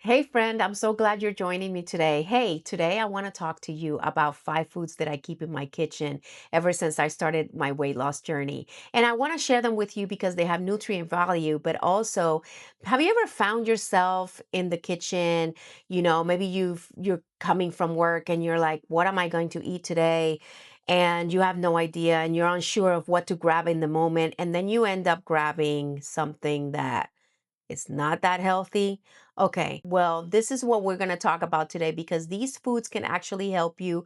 Hey friend, I'm so glad you're joining me today. Hey, today I want to talk to you about 5 foods that I keep in my kitchen ever since I started my weight loss journey. And I want to share them with you because they have nutrient value, but also, have you ever found yourself in the kitchen, maybe you're coming from work and you're like, what am I going to eat today? And you have no idea and you're unsure of what to grab in the moment, and then you end up grabbing something that it's not that healthy. Okay, well, this is what we're going to talk about today because these foods can actually help you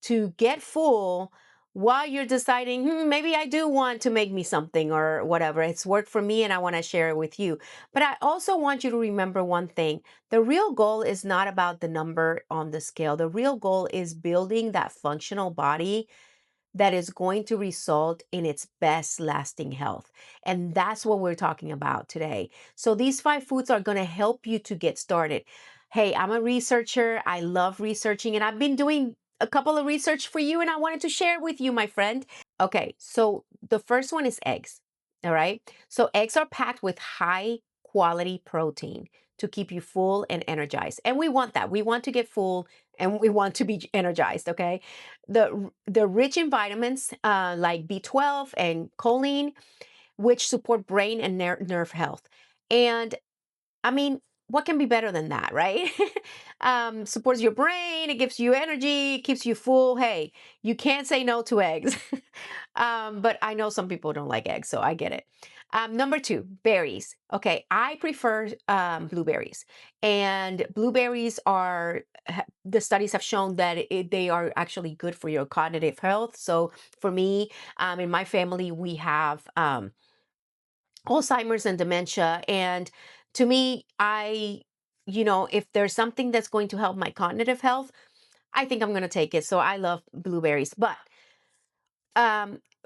to get full while you're deciding, maybe I do want to make me something or whatever. It's worked for me and I want to share it with you. But I also want you to remember one thing. The real goal is not about the number on the scale. The real goal is building that functional body that is going to result in its best lasting health. And that's what we're talking about today. So these 5 foods are going to help you to get started. Hey, I'm a researcher. I love researching, and I've been doing a couple of research for you, and I wanted to share with you, my friend. Okay, so the first one is eggs. All right. So eggs are packed with high quality protein to keep you full and energized. And we want that. We want to get full and we want to be energized. Okay. They're rich in vitamins like B12 and choline, which support brain and nerve health. And I mean, what can be better than that, right? Supports your brain, it gives you energy, keeps you full. Hey, you can't say no to eggs. But I know some people don't like eggs, so I get it. Number two, berries. Okay, I prefer blueberries, and blueberries are the studies have shown that they are actually good for your cognitive health. So for me, in my family, we have Alzheimer's and dementia. And to me, if there's something that's going to help my cognitive health, I think I'm going to take it. So I love blueberries. But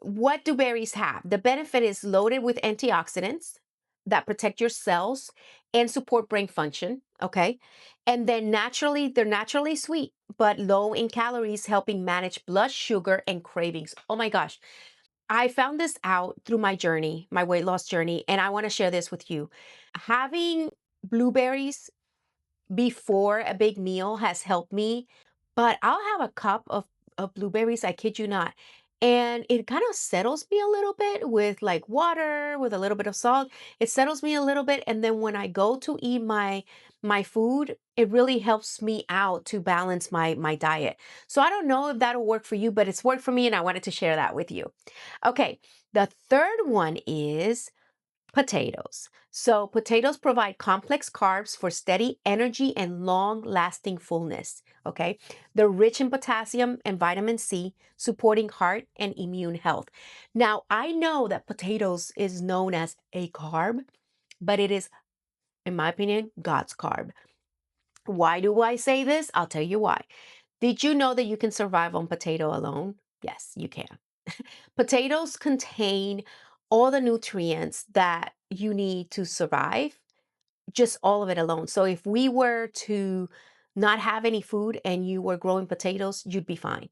what do berries have? The benefit is loaded with antioxidants that protect your cells and support brain function. Okay. And then they're naturally sweet, but low in calories, helping manage blood sugar and cravings. Oh my gosh. I found this out through my journey, my weight loss journey, and I want to share this with you. Having blueberries before a big meal has helped me, but I'll have a cup of blueberries, I kid you not. And it kind of settles me a little bit with like water, with a little bit of salt. It settles me a little bit. And then when I go to eat my food, it really helps me out to balance my diet. So I don't know if that'll work for you, but it's worked for me and I wanted to share that with you. Okay, the third one is potatoes. So, potatoes provide complex carbs for steady energy and long lasting fullness. Okay. They're rich in potassium and vitamin C, supporting heart and immune health. Now, I know that potatoes is known as a carb, but it is, in my opinion, God's carb. Why do I say this? I'll tell you why. Did you know that you can survive on potato alone? Yes, you can. Potatoes contain all the nutrients that you need to survive, just all of it alone. So if we were to not have any food and you were growing potatoes, you'd be fine.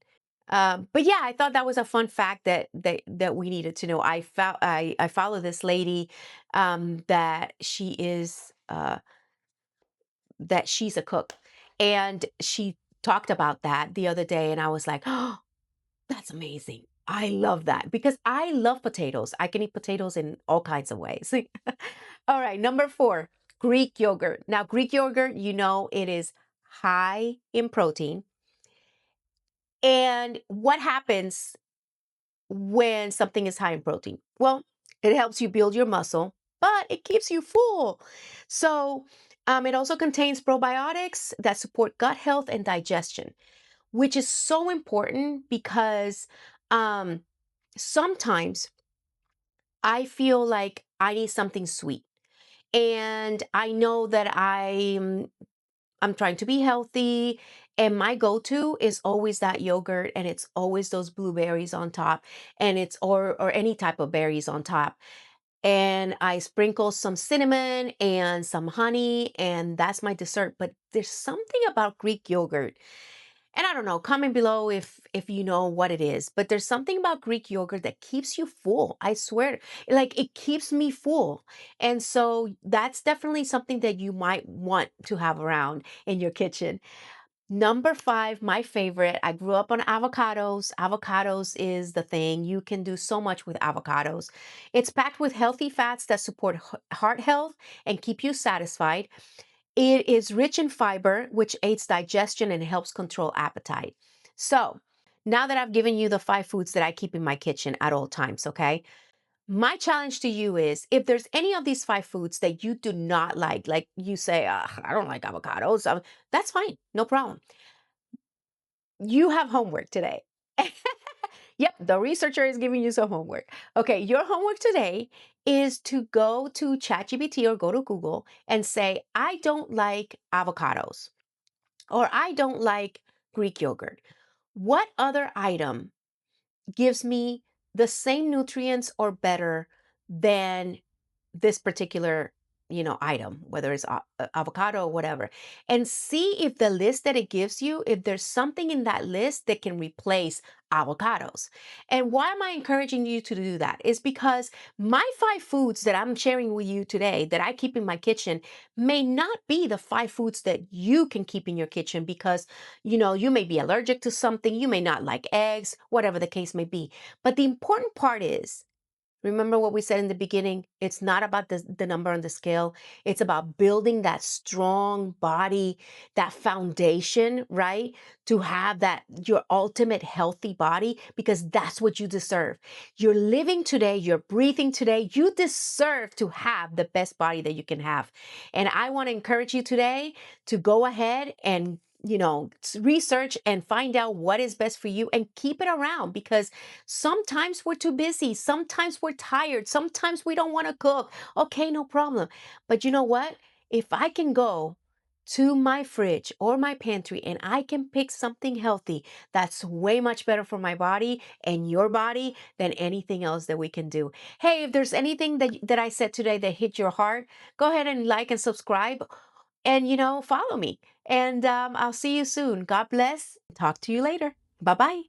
But yeah, I thought that was a fun fact that we needed to know. I follow this lady that she's a cook, and she talked about that the other day, and I was like, oh, that's amazing. I love that because I love potatoes. I can eat potatoes in all kinds of ways. All right, number 4, Greek yogurt. Now, Greek yogurt, it is high in protein. And what happens when something is high in protein? Well, it helps you build your muscle, but it keeps you full. So, it also contains probiotics that support gut health and digestion, which is so important because um, sometimes I feel like I need something sweet. And I know that I'm trying to be healthy, and my go-to is always that yogurt, and it's always those blueberries on top, and it's or any type of berries on top. And I sprinkle some cinnamon and some honey, and that's my dessert. But there's something about Greek yogurt. And I don't know, comment below if you know what it is, but there's something about Greek yogurt that keeps you full. I swear, like it keeps me full. And so that's definitely something that you might want to have around in your kitchen. Number five, my favorite. I grew up on avocados. Avocados is the thing. You can do so much with avocados. It's packed with healthy fats that support heart health and keep you satisfied. It is rich in fiber, which aids digestion and helps control appetite. So, now that I've given you the five foods that I keep in my kitchen at all times, okay? My challenge to you is if there's any of these five foods that you do not like you say, I don't like avocados, that's fine, no problem. You have homework today. Yep, the researcher is giving you some homework. Okay, your homework today is to go to ChatGPT or go to Google and say, I don't like avocados or I don't like Greek yogurt. What other item gives me the same nutrients or better than this particular item, whether it's avocado or whatever, and see if the list that it gives you, if there's something in that list that can replace avocados. And why am I encouraging you to do that is because my five foods that I'm sharing with you today that I keep in my kitchen may not be the five foods that you can keep in your kitchen because you may be allergic to something, you may not like eggs, whatever the case may be. But the important part is, remember what we said in the beginning? It's not about the number on the scale. It's about building that strong body, that foundation, right? To have that, your ultimate healthy body, because that's what you deserve. You're living today, you're breathing today. You deserve to have the best body that you can have. And I want to encourage you today to go ahead and research and find out what is best for you and keep it around because sometimes we're too busy. Sometimes we're tired. Sometimes we don't want to cook. Okay, no problem. But you know what? If I can go to my fridge or my pantry and I can pick something healthy, that's way much better for my body and your body than anything else that we can do. Hey, if there's anything that I said today that hit your heart, go ahead and like and subscribe and follow me. And I'll see you soon. God bless. Talk to you later. Bye bye.